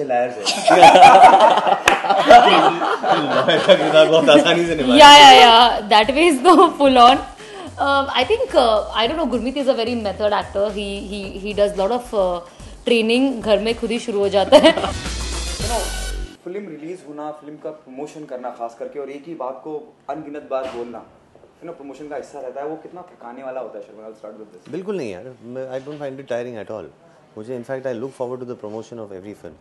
Lawyer से बहुत आसानी से निभाया। Yeah. That way is the full on. I think I don't know. Gurmeet is a very method actor. He does lot of training. घर में खुद ही शुरू हो जाता है। फिल्म रिलीज होना, फिल्म का प्रमोशन करना खास करके, और एक ही बात को अनगिनत बार बोलना, प्रमोशन का हिस्सा रहता है, वो कितना थकाने वाला होता है। Sharma, I'll start with this. बिल्कुल नहीं यार, I don't find it tiring at all. मुझे in fact I look forward to the promotion of every film.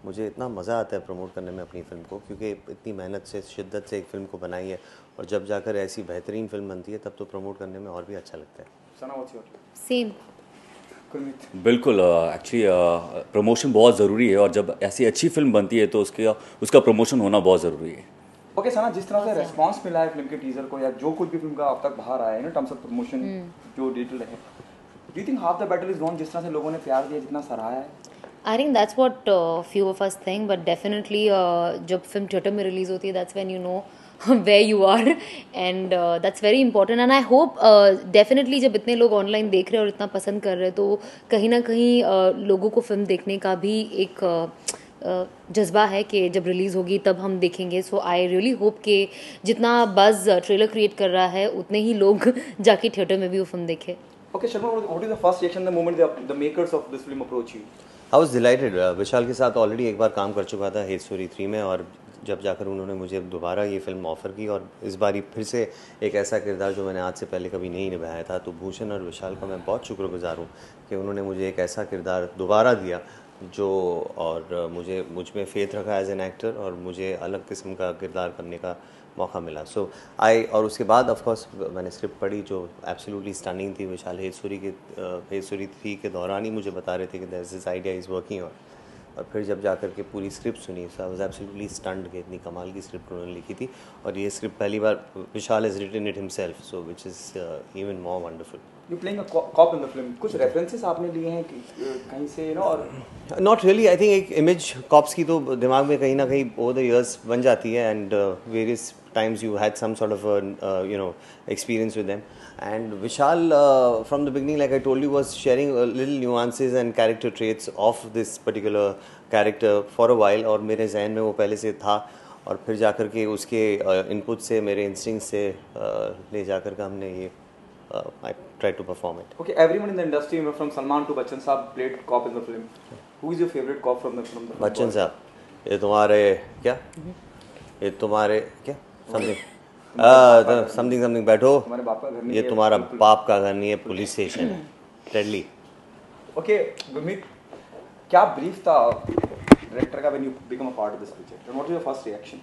मुझे इतना मज़ा आता है प्रमोट करने में अपनी फ़िल्म को, क्योंकि इतनी मेहनत से, शिद्दत से एक फ़िल्म को बनाई है, और जब जाकर ऐसी बेहतरीन फिल्म बनती है तब तो प्रमोट करने में और भी अच्छा लगता है। सना, what's your Same. बिल्कुल, एक्चुअली प्रमोशन बहुत ज़रूरी है, और जब ऐसी अच्छी फिल्म बनती है तो उसका प्रमोशन होना बहुत ज़रूरी है। ओके सना, जिस तरह से रिस्पांस मिला है फिल्म के टीजर को, या जो कुछ भी फिल्म का अब तक बाहर आया है ना, टर्म्स ऑफ प्रमोशन जो डिटेल है, do you think half the battle is won? जिस तरह से लोगों ने प्यार दिया, जितना सराहा है, I think that's what few of us think, but definitely जब फिल्म थिएटर में रिलीज होती है, that's when you know where you are, and that's very important. And I hope definitely जब इतने लोग ऑनलाइन देख रहे हैं और इतना पसंद कर रहे हैं, तो कहीं ना कहीं लोगों को फिल्म देखने का भी एक जज्बा है कि जब रिलीज़ होगी तब हम देखेंगे। सो आई रियली होप कि जितना बज़ ट्रेलर क्रिएट कर रहा है, उतने ही लोग जाके थिएटर में भी वो फिल्म देखें। Okay, Sharma, what is the first reaction the moment the makers of this film approach you? I was delighted. Vishal के साथ ऑलरेडी एक बार काम कर चुका था हेट स्टोरी 3 में, और जब जाकर उन्होंने मुझे दोबारा ये फिल्म ऑफ़र की, और इस बार फिर से एक ऐसा किरदार जो मैंने आज से पहले कभी नहीं निभाया था, तो भूषण और विशाल का मैं बहुत शुक्रगुजार हूँ कि उन्होंने मुझे एक ऐसा किरदार दोबारा दिया जो, और मुझ में फेथ रखा एज एन एक्टर, और मुझे अलग किस्म का किरदार करने का मौका मिला। सो और उसके बाद ऑफ कोर्स मैंने स्क्रिप्ट पढ़ी जो एब्सोल्युटली स्टनिंग थी। विशाल हेट स्टोरी 3 के दौरान ही मुझे बता रहे थे कि there is this idea is working on, और फिर जब जाकर के पूरी स्क्रिप्ट सुनी, so I was absolutely stunned कि इतनी कमाल की स्क्रिप्ट उन्होंने लिखी थी, और ये स्क्रिप्ट पहली बार Vishal has written it himself, so which is even more wonderful. You playing a cop in the film. कुछ रेफरेंसेस आपने लिए हैं कहीं से, यू नो? और नॉट रियली। आई थिंक एक इमेज कॉप्स की तो दिमाग में कहीं ना कहीं ओवर द इयर्स बन जाती है, and various times you had some sort of a experience with them, and Vishal from the beginning, like I told you, was sharing little nuances and character traits of this particular character for a while, और मेरे जहन में वो पहले से था, और फिर जाकर के उसके इनपुट से, मेरे इंस्टिंक्ट से ले जाकर के हमने ये I tried to perform it. Okay, everyone in the industry, from Salman to Bachchan Saab, played cop in the film. Who is your favorite cop from the film? Bachchan साहब, ये तुम्हारे क्या, ये तुम्हारे क्या, समथिंग बैठो, हमारे बाप का घर नहीं ये है, तुम्हारा बाप का घर नहीं है, पुलिस स्टेशन है, डेडली। Okay, Gurmeet, क्या brief था director का when you become a part of this project? And what was your first reaction?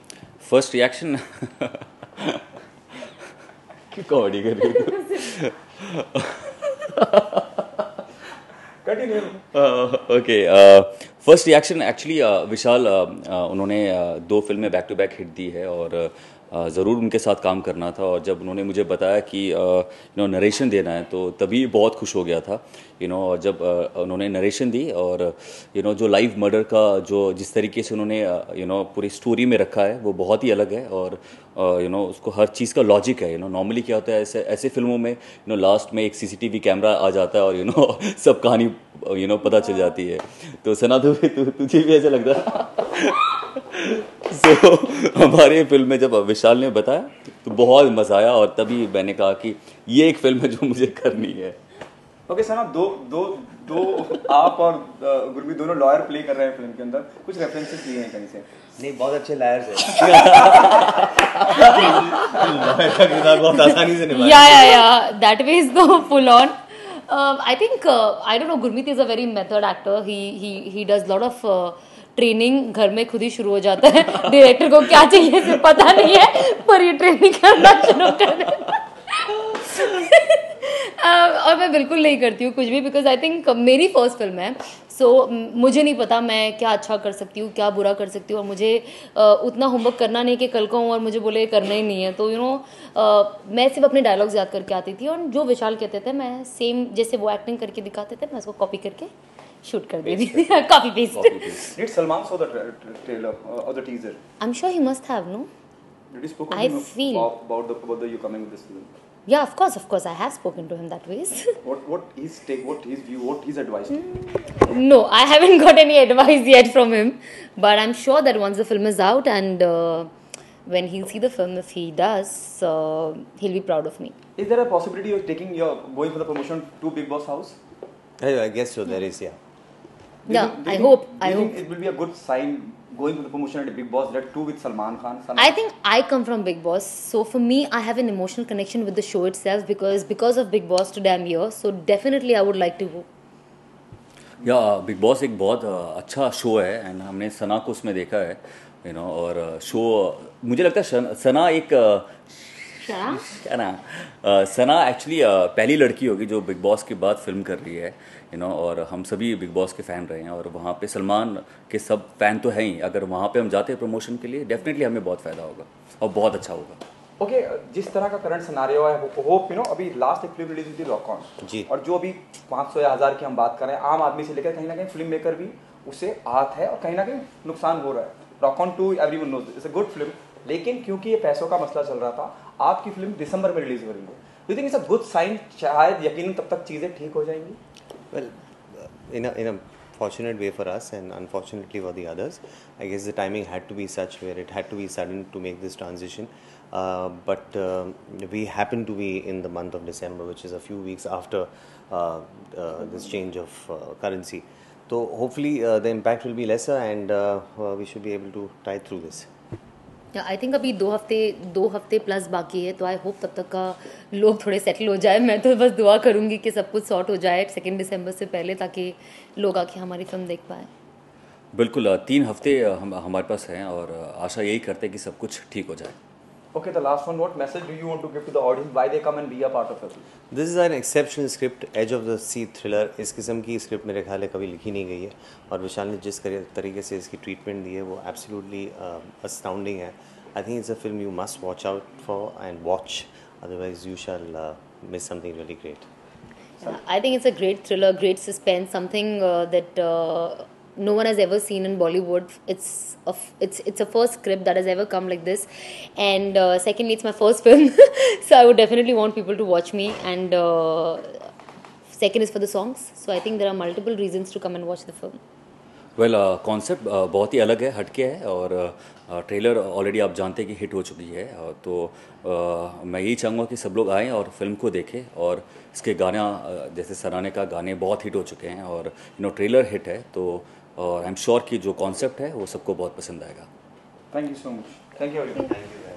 First reaction comedy कर रही हूँ। Continue. Okay, first reaction actually Vishal उन्होंने 2 फिल्में बैक टू बैक हिट दी है, और ज़रूर उनके साथ काम करना था, और जब उन्होंने मुझे बताया कि नरेशन देना है, तो तभी बहुत खुश हो गया था, और जब उन्होंने नरेशन दी, और जो लाइव मर्डर का जो जिस तरीके से उन्होंने पूरी स्टोरी में रखा है, वो बहुत ही अलग है, और उसको हर चीज़ का लॉजिक है। नॉर्मली क्या होता है ऐसे फिल्मों में, लास्ट में एक CCTV कैमरा आ जाता है, और सब कहानी पता चल जाती है। तो सना, तुझे भी ऐसा लगता है? सो हमारे फिल्म में जब विशाल ने बताया तो बहुत मज़ा आया, और तभी मैंने कहा कि ये एक फिल्म है जो मुझे करनी है। ओके सना, दो आप और गुरमीत दोनों लॉयर प्ले कर रहे हैं फिल्म के अंदर। कुछ रेफरेंसेस लिए हैं कहीं से? नहीं, बहुत अच्छे लायर से बहुत आसानी से निभाया। Yeah. That way is the full on. I think I don't know. Gurmeet is a very method actor. He does lot of training घर में खुद ही शुरू हो जाता है। डायरेक्टर को क्या चाहिए सिर्फ पता नहीं है, पर ये ट्रेनिंग करना शुरू कर देता है। और मैं बिल्कुल नहीं करती हूँ कुछ भी, बिकॉज आई थिंक मेरी फर्स्ट फिल्म है, सो मुझे नहीं पता मैं क्या अच्छा कर सकती हूँ, क्या बुरा कर सकती हूँ, और मुझे उतना होमवर्क करना नहीं कि कल को और मुझे बोले करना ही नहीं है। तो मैं सिर्फ अपने डायलॉग्स याद करके आती थी, और जो विशाल कहते थे मैं सेम जैसे वो एक्टिंग करके दिखाते थे, मैं उसको कॉपी करके शूट कर देती थी। Copy paste. Did Salman saw the trailer or the teaser? I'm sure he must have, no? Did you spoke I to him feel about the you coming with this film? Yeah, of course. I have spoken to him that ways. What his take, what his view, what his advice? No, I haven't got any advice yet from him. But I'm sure that once the film is out and when he'll see the film, if he does, he'll be proud of me. Is there a possibility of going for the promotion to Big Boss house? I guess so. There is, yeah. Yeah, Do you I hope. think it will be a good sign going for the promotion at Big Boss, that too with Salman Khan? I think I come from Big Boss, so for me, I have an emotional connection with the show itself because of Big Boss today I'm here. So definitely I would like to go. या big boss एक बहुत अच्छा show है and हमने सना को उसमें देखा है और शो मुझे लगता है सना एक क्या ना सना एक्चुअली पहली लड़की होगी जो बिग बॉस के बाद फिल्म कर रही है और हम सभी बिग बॉस के फ़ैन रहे हैं और वहाँ पे सलमान के सब फ़ैन तो हैं ही. अगर वहाँ पे हम जाते हैं प्रमोशन के लिए डेफिनेटली हमें बहुत फ़ायदा होगा और बहुत अच्छा होगा. ओके, जिस तरह का करंट सिनारियो है वो होप अभी लास्ट एक फिल्म रिलीज हुई थी रॉक ऑन जी, और जो अभी 500 या 1000 की हम बात कर रहे हैं, आम आदमी से लेकर कहीं ना कहीं फिल्म मेकर भी उससे आहत है और कहीं ना कहीं नुकसान हो रहा है. Rock on 2 everyone knows it's a good film, लेकिन क्योंकि ये पैसों का मसला चल रहा था, आपकी फिल्म दिसंबर में रिलीज हो रही है. Do you think it's a good sign? शायद यकीनन तब तक चीज़ें ठीक हो जाएंगी. well, in a fortunate way for us and unfortunately for the others, I guess the timing had to be such where it had to be sudden to make this transition. But we happen to be in the month of December, which is a few weeks after this change of currency. So hopefully the impact will be lesser and we should be able to tide through this. I think अभी 2 हफ्ते plus बाकी है, तो I hope तब तक का लोग थोड़े सेटल हो जाए. मैं तो बस दुआ करूँगी कि सब कुछ सॉर्ट हो जाए 2 दिसंबर से पहले, ताकि लोग आके हमारी फिल्म देख पाए. बिल्कुल 3 हफ्ते हमारे पास हैं और आशा यही करते हैं कि सब कुछ ठीक हो जाए. Okay, the last one, what message do you want to give to the audience? Why they come and be a part of it? This is an exceptional script, edge of the seat thriller. इस किस्म की script मेरे ख्याल है कभी लिखी नहीं गई है और विशाल ने जिस तरीके से इसकी ट्रीटमेंट दी है वो एब्सोल्युटली astounding है. I think it's a film you must watch out for and watch, otherwise you shall miss something really great. I think it's a great thriller, great suspense, something that no one has ever seen in Bollywood. It's a first script that has ever come like this, and secondly, it's my first film, so I would definitely want people to watch me. And second is for the songs. So I think there are multiple reasons to come and watch the film. Well concept बहुत ही अलग है, हटके है और trailer already आप जानते हैं कि हिट हो चुकी है. तो मैं यही चाहूँगा कि सब लोग आएँ और फिल्म को देखें और इसके गाना जैसे सराहने का गाने बहुत हिट हो चुके हैं और ट्रेलर हिट है, तो आई एम श्योर कि जो कॉन्सेप्ट है वो सबको बहुत पसंद आएगा. Thank you so much. Thank you.